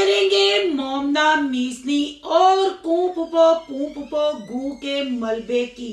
करेंगे मोमना मीसनी और पू गू के मलबे की।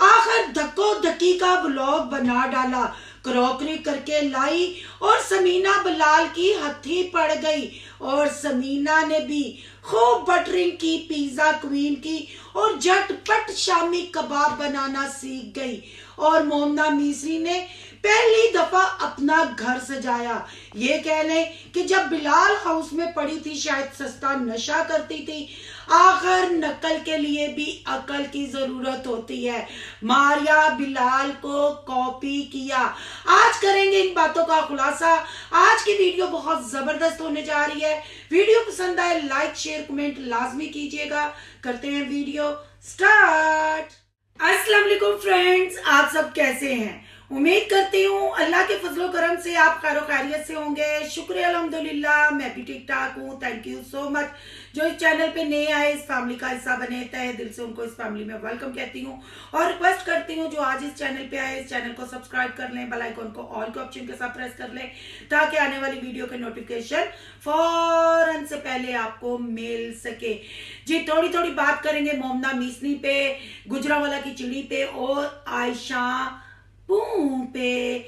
आखिर धक्को धक्की का ब्लॉग बना डाला, क्रॉकरी करके लाई और समीना बिलाल की हथी पड़ गई और समीना ने भी खूब बटरिंग की, पिज्जा क्वीन की और झटपट शामी कबाब बनाना सीख गई। और मोमना मिस्री ने पहली दफा अपना घर सजाया। ये कह लें कि जब बिलाल हाउस में पड़ी थी शायद सस्ता नशा करती थी। आखिर नकल के लिए भी अकल की जरूरत होती है। मारिया बिलाल को कॉपी किया। आज करेंगे इन बातों का खुलासा। आज की वीडियो बहुत जबरदस्त होने जा रही है। वीडियो पसंद आए लाइक शेयर कमेंट लाजमी कीजिएगा। करते हैं वीडियो स्टार्ट। अस्सलाम वालेकुम फ्रेंड्स, आप सब कैसे हैं? उम्मीद करती हूँ अल्लाह के फजलो करम से आप खैरो खैरियत से होंगे। शुक्र अल्हम्दुलिल्लाह, मैं भी ठीक ठाक हूँ। Thank you so much. जो इस चैनल पे नए आए, इस फैमिली का हिस्सा बने, तहे दिल से उनको इस फैमिली में वेलकम कहती हूँ और रिक्वेस्ट करती हूँ जो आज इस चैनल पे आए, इस चैनल को सब्सक्राइब कर लें, बेल आइकन को ऑल के ऑप्शन के साथ प्रेस कर लें ताकि आने वाली वीडियो के नोटिफिकेशन फौरन से पहले आपको मिल सके। जी, थोड़ी थोड़ी बात करेंगे मोमना मिस्री पे, गुजरावाला की चिड़ी पे और आयशा पे,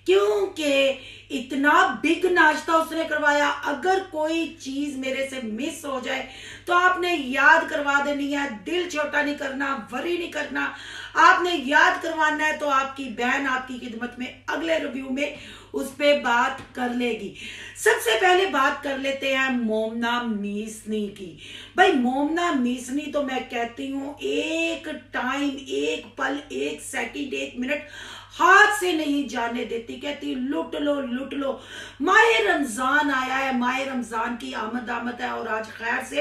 क्योंकि इतना बिग नाश्ता उसने करवाया। अगर कोई चीज मेरे से मिस हो जाए तो आपने याद करवा देनी है। दिल छोटा नहीं करना, वरी नहीं करना, आपने याद करवाना है। तो आपकी बहन आपकी खिदमत में अगले रिव्यू में उस पे बात कर लेगी। सबसे पहले बात कर लेते हैं मोमना मिस्री की। भाई मोमना मिस्री तो मैं कहती हूँ एक टाइम, एक पल, एक सेकंड, एक मिनट हाथ से नहीं जाने देती। कहती लुट लो लुट लो। माह रमजान आया है, माह रमजान की आमद है और आज खैर से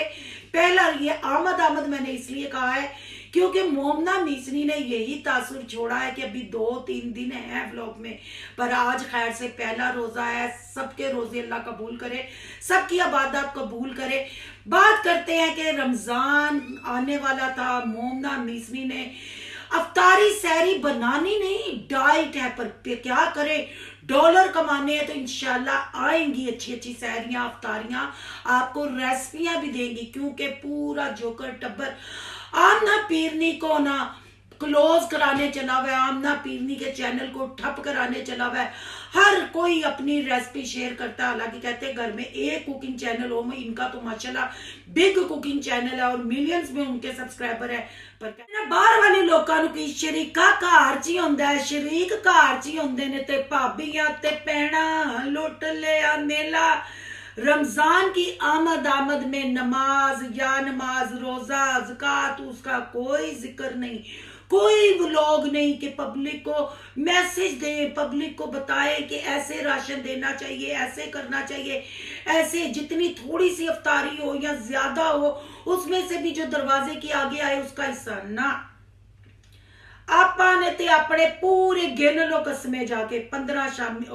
पहला ये आमद मैंने इसलिए कहा है क्योंकि मोमना मिस्री ने यही तासुर छोड़ा है कि अभी 2-3 दिन है व्लॉग में, पर आज खैर से पहला रोजा है। सबके रोजे अल्लाह कबूल करे, सबकी इबादत कबूल करे। बात करते हैं कि रमजान आने वाला था, मोमना मिस्री ने अफ्तारी सहरी बनानी नहीं, डाइट है, पर क्या करे, डॉलर कमाने हैं तो इंशाल्लाह आएंगी अच्छी अच्छी सहरियां, अफ्तारियां, आपको रेसिपियां भी देंगी क्योंकि पूरा जोकर टब्बर आमना पीरनी को ना क्लोज कराने चला हुआ है, आमना पीरनी के चैनल को ठप कराने चला हुआ है। हर कोई अपनी रेसिपी शेयर करता है। हालांकि कहते हैं घर में एक कुकिंग चैनल हो, में इनका तो माशाल्लाह बिग कुकिंग चैनल है और मिलियंस में उनके सब्सक्राइबर है। पर बाहर वाले लोगों की शरीका घर च ही हुंदा है, शरीक घर च ही हुंदे ने ते भाबियां ते भैणां लुट लिया मेला। रमजान की आमद में नमाज या नमाज, रोजा, ज़कात, उसका कोई जिक्र नहीं, कोई व्लॉग नहीं कि पब्लिक को मैसेज दे, पब्लिक को बताए कि ऐसे राशन देना चाहिए, ऐसे करना चाहिए, ऐसे जितनी थोड़ी सी अफ्तारी हो या ज्यादा हो उसमें से भी जो दरवाजे की आगे आए उसका हिस्सा ना। आपा ने ते अपने पूरे गिन लो कसमे जाके 15 शामी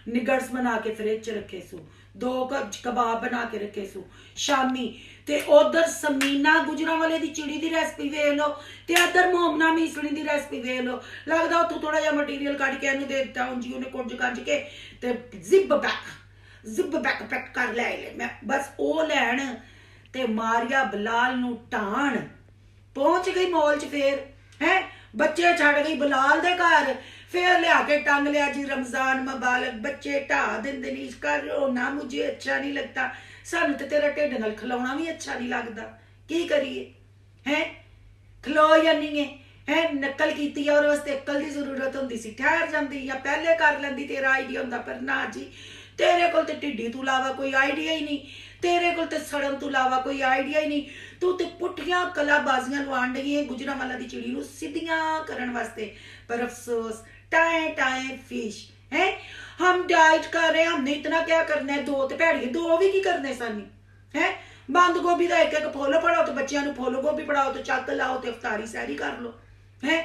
निगर्स बना के फ्रिज च रखे सू, 2 कबाब बना के रखे सू शामी ते उधर समीना गुजरावाले दी चिड़ी दी रेसिपी वेख लो ते इधर मोमना मिस्री दी रेसिपी वेख लो। लगदा उत्थों थोड़ा जिहा मटीरियल कट के इहनूं दे दित्ता, हुण जी उहने कुंज कंज के ते जिब बैक पैक कर ले मैं बस ओ लैण ते मारिया बिलाल नूं ढाण पहुंच गई मॉल च। फिर है बच्चे छड़ गई बिलाल दे घर, फिर लिया के टंग लिया जी रमजान मुबारक। बच्चे ढा देंदे नहीं, कर रोना मुझे अच्छा नहीं लगता, सानू ते तेरा ढिड नाल खिलाउणा भी अच्छा नहीं लगता, की करिए है, खलो या नहीं है। नकल की और वास्ते अकल की जरूरत होंदी सी, ठहर जांदी या पहले कर लैंदी, तेरा आइडिया हुंदा, पर ना जी तेरे कोल ते ढिडी तू लावा कोई आइडिया ही नहीं, तेरे कोल ते सड़न तू लावा कोई आइडिया ही नहीं। तू ते पुठियां कलाबाजियां लवाण डई है गुजरावाला दी चिड़ी नूं सीधियां करन वास्ते। पर अफसोस टाए फिश है। हम डाइट कर रहे हैं, हमने इतना क्या करना है, 2 ते भैड़िए 2 भी की करने सानी है। बंद गोभी का एक फुल पढ़ाओ तो बच्चों फुल गोभी पढ़ाओ तो चक लाओ तो अफ्तारी सहरी कर लो है।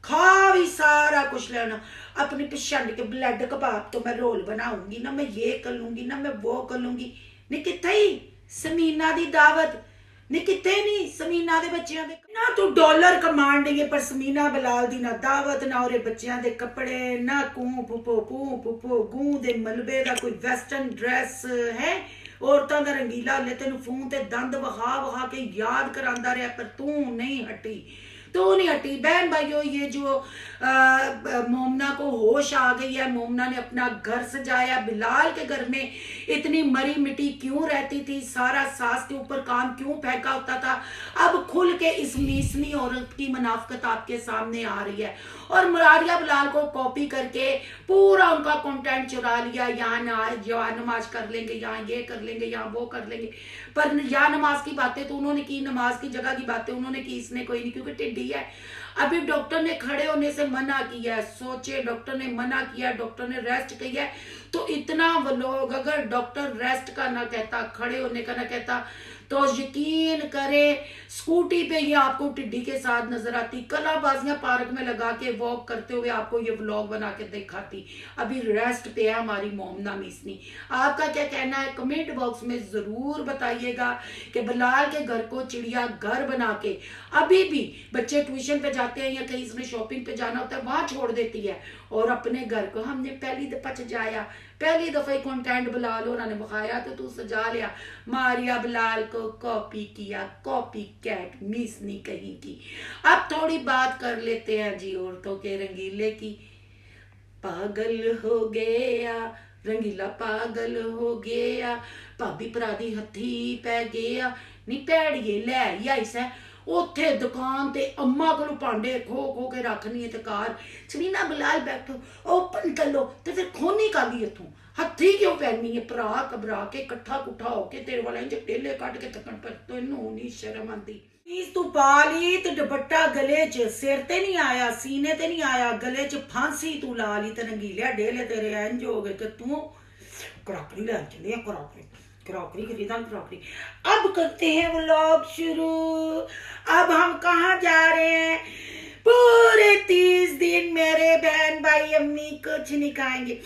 खा भी सारा कुछ लेना, अपनी पिछंड के ब्लड कबाब तो मैं रोल बनाऊंगी ना, मैं ये कर लूंगी ना, मैं वो कर लूंगी। नहीं किथे ही समीना दी दावत, नहीं किथे नहीं समीना दे बच्चों दे ना, तू डॉलर कमाण डई है पर समीना बिलाल दी ना दावत, ना ओरे बच्चों दे कपड़े, ना कू पुपो गू दे मलबे दा कोई वेस्टर्न ड्रेस है, औरतां दा रंगीला हले तेन फोन ते दंद वहा वहा के याद करांदा रहा, पर तू नहीं हटी, तो नहीं हटी। बहन भाइयों, ये जो मोमना को होश आ गई है, मोमना ने अपना घर सजाया। बिलाल के घर में इतनी मरी मिट्टी क्यों रहती थी, सारा सास के ऊपर काम क्यों फेंका होता था, अब खुल के इस मीसनी औरत की मुनाफकत आपके सामने आ रही है। और मुरारिया बिलाल को कॉपी करके पूरा उनका कंटेंट चुरा लिया, यहाँ नमाज कर लेंगे, यहाँ ये कर लेंगे, यहाँ वो कर लेंगे, पर यहाँ नमाज की बातें तो उन्होंने की, नमाज की जगह की बातें उन्होंने की, इसने कोई नहीं, क्योंकि टिड्डी है। अभी डॉक्टर ने खड़े होने से मना किया है, सोचे डॉक्टर ने मना किया, डॉक्टर ने रेस्ट किया है, तो इतना वो लोग, अगर डॉक्टर रेस्ट का ना कहता, खड़े होने का ना कहता, तो यकीन करे स्कूटी पे ये आपको टिड्डी के साथ नजर आती, कलाबाजियां पार्क में लगा के वॉक करते हुए आपको ये व्लॉग बना के दिखाती। अभी रेस्ट पे है हमारी मोमना मीसनी। आपका क्या कहना है कमेंट बॉक्स में जरूर बताइएगा कि बिलाल के घर को चिड़िया घर बना के, अभी भी बच्चे ट्यूशन पे जाते हैं या कहीं इसने शॉपिंग पे जाना होता है वहां छोड़ देती है, और अपने घर को हमने पहली दफा सजाया, पहली दफा कंटेंट बिलाल और ने बखाया तो तू सजा लिया। मारिया बिलाल को कॉपी किया, कॉपी कैट मिसनी कहीं की। अब थोड़ी बात कर लेते हैं जी औरतों के रंगीले की। पागल हो गया रंगीला, पागल हो गया, भाभी पराधी हथी पै गया, नी भैड़िए लै या इसे उथे दुकान ते अम्मा को भांडे खो खो के रखनी है, ते कार चलीना बिलाल बैठो ओपन कर लो, तो फिर खोनी कर ली इथों, हथी क्यों पहननी है, भरा घबरा के कट्ठा कुट्ठा होके तेरे वाले इंज टेले कट के थकन पर, तो इनू नहीं शर्म आती। तू पा ली तो दुपट्टा गले च, सिर ते नहीं आया, सीने ते नहीं आया, गले च फांसी तू ला ली, ते रंगीलिया डेले तेरे इंज हो गए कि तू क्रॉकरी ले चले, क्रॉकरी क्रॉकरी खरीदा, क्रॉकरी। अब करते हैं व्लॉग शुरू। अब हम कहाँ जा रहे हैं, पूरे 30 दिन मेरे बहन भाई अम्मी कुछ नहीं खाएंगे।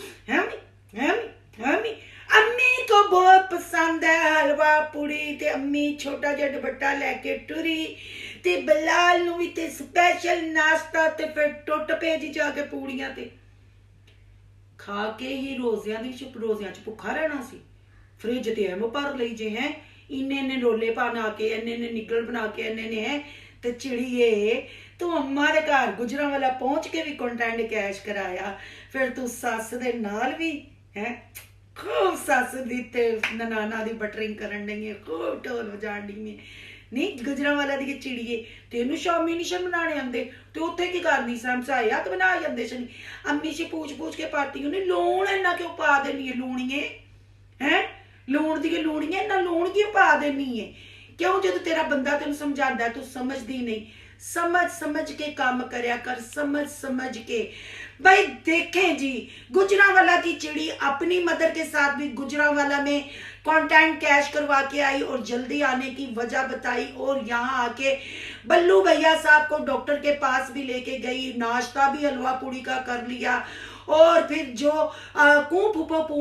अम्मी को बहुत पसंद है हलवा पूड़ी, ते अम्मी छोटा जिहा दुपट्टा लेके टुरी, ते बिलाल नूं भी ते स्पेशल नाश्ता, ते फिर टुट पे जी जाके पूड़ियां, ते खा के ही रोजियां च भुखा रहना सी। फ्रिज ते एम भर ली जे हैं, इन्ने रोले बना के, इन्ने निगल बना के, इन्ने है, ते चिड़िए तू अम्मा दे घर गुजरांवाला पहुंच के भी कंटेंट कैश कराया, फिर तू सस दे नाल भी है खूब सस दी ते ननाना दी बटरिंग करन डई, खूब ढोल वजाण डई नहीं गुजरांवाला दी चिड़िए, तेनू शामी निशन बनाने आंदे, ते उत्थे की करनी समझाया तो बना जांदे सी। अम्मी से पूछ के पाती उन्हें लूण इन्ना क्यों पा देनी है, लूणिए हैं लूण दी लूणिए इन्ना लूण क्यों पा देनी है, क्यों जो तेरा बंदा तेन समझाता है तू समझदी नहीं, समझ के काम करया कर, समझ के। भाई देखें जी, गुजरांवाला की चिड़ी अपनी मदर के साथ भी गुजरांवाला में कंटेंट कैश करवा के आई और जल्दी आने की वजह बताई, और यहाँ आके बल्लू भैया साहब को डॉक्टर के पास भी लेके गई, नाश्ता भी हलवा पूड़ी का कर लिया, और फिर जो पू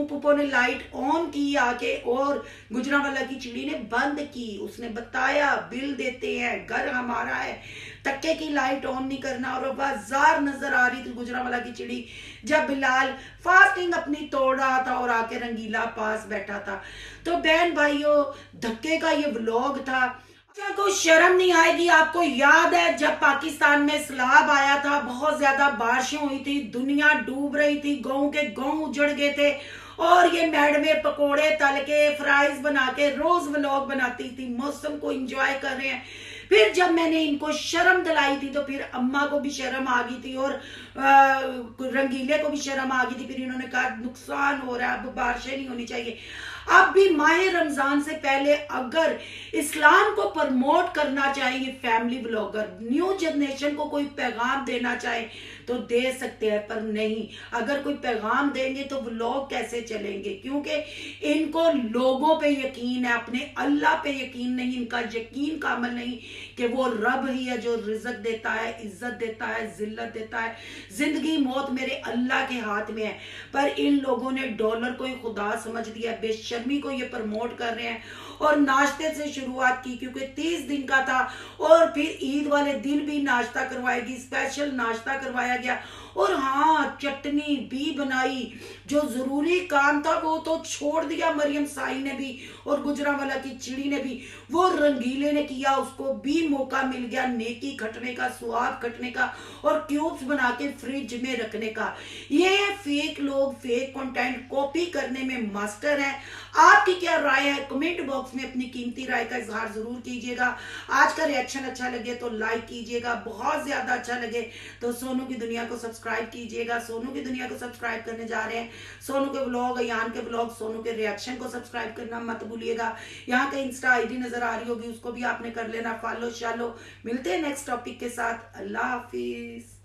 फूफो ने लाइट ऑन की आके, और गुजरांवाला की चिड़ी ने बंद की, उसने बताया बिल देते हैं, घर हमारा है, तक्के की लाइट ऑन नहीं करना। और बाजार नजर आ रही थी गुजरांवाला की चिड़ी जब बिलाल फास्टिंग अपनी तोड़ रहा था और आके रंगीला पास बैठा था। तो बहन भाइयों, धक्के का ये व्लॉग था। क्या कोई शर्म नहीं आएगी? आपको याद है जब पाकिस्तान में सैलाब आया था, बहुत ज्यादा बारिशें हुई थी, दुनिया डूब रही थी, गाँव के गाँव उजड़ गए थे, और ये मैडमें पकोड़े तल के फ्राइज बना के रोज व्लॉग बनाती थी, मौसम को एंजॉय कर रहे हैं। फिर जब मैंने इनको शर्म दिलाई थी तो फिर अम्मा को भी शर्म आ गई थी, और रंगीले को भी शर्म आ गई थी। फिर इन्होंने कहा नुकसान हो रहा है, अब बारिशें नहीं होनी चाहिए। अब भी माह रमजान से पहले अगर इस्लाम को प्रमोट करना चाहिए फैमिली ब्लॉगर, न्यू जनरेशन को कोई पैगाम देना चाहे तो दे सकते हैं, पर नहीं, अगर कोई पैगाम देंगे तो व्लॉग कैसे चलेंगे? क्योंकि इनको लोगों पे यकीन है, अपने अल्लाह पे यकीन नहीं, इनका यकीन कामल नहीं कि वो रब ही है जो रिज़्क देता है, इज्जत देता है, जिल्लत देता है। जिंदगी मौत मेरे अल्लाह के हाथ में है, पर इन लोगों ने डॉलर को ही खुदा समझ दिया, बेशर्मी को ये प्रमोट कर रहे हैं। और नाश्ते से शुरुआत की, क्योंकि 30 दिन का था, और फिर ईद वाले दिन भी नाश्ता करवाएगी, स्पेशल नाश्ता करवाया गया, और हाँ, चटनी भी बनाई। जो जरूरी काम था वो तो छोड़ दिया मरियम साई ने भी और गुजरांवाला की चिड़ी ने भी, वो रंगीले ने किया, उसको भी मौका मिल गया नेकी खटने का, स्वाद खटने का और क्यूब्स बना के फ्रिज में रखने का। ये फेक लोग फेक कंटेंट कॉपी करने में मास्टर हैं। आपकी क्या राय है? कमेंट बॉक्स में अपनी कीमती राय का इजहार जरूर कीजिएगा। आज का रिएक्शन अच्छा लगे तो लाइक कीजिएगा, बहुत ज्यादा अच्छा लगे तो सोनू की दुनिया को सब्सक्राइब कीजिएगा। सोनू की दुनिया को सब्सक्राइब करने जा रहे हैं सोनू के ब्लॉग, अयान के ब्लॉग, सोनू के रिएक्शन को सब्सक्राइब करना मत भूलिएगा। यहाँ के इंस्टा आईडी नजर आ रही होगी, उसको भी आपने कर लेना फॉलो शालो। मिलते हैं नेक्स्ट टॉपिक के साथ। अल्लाह हाफिज।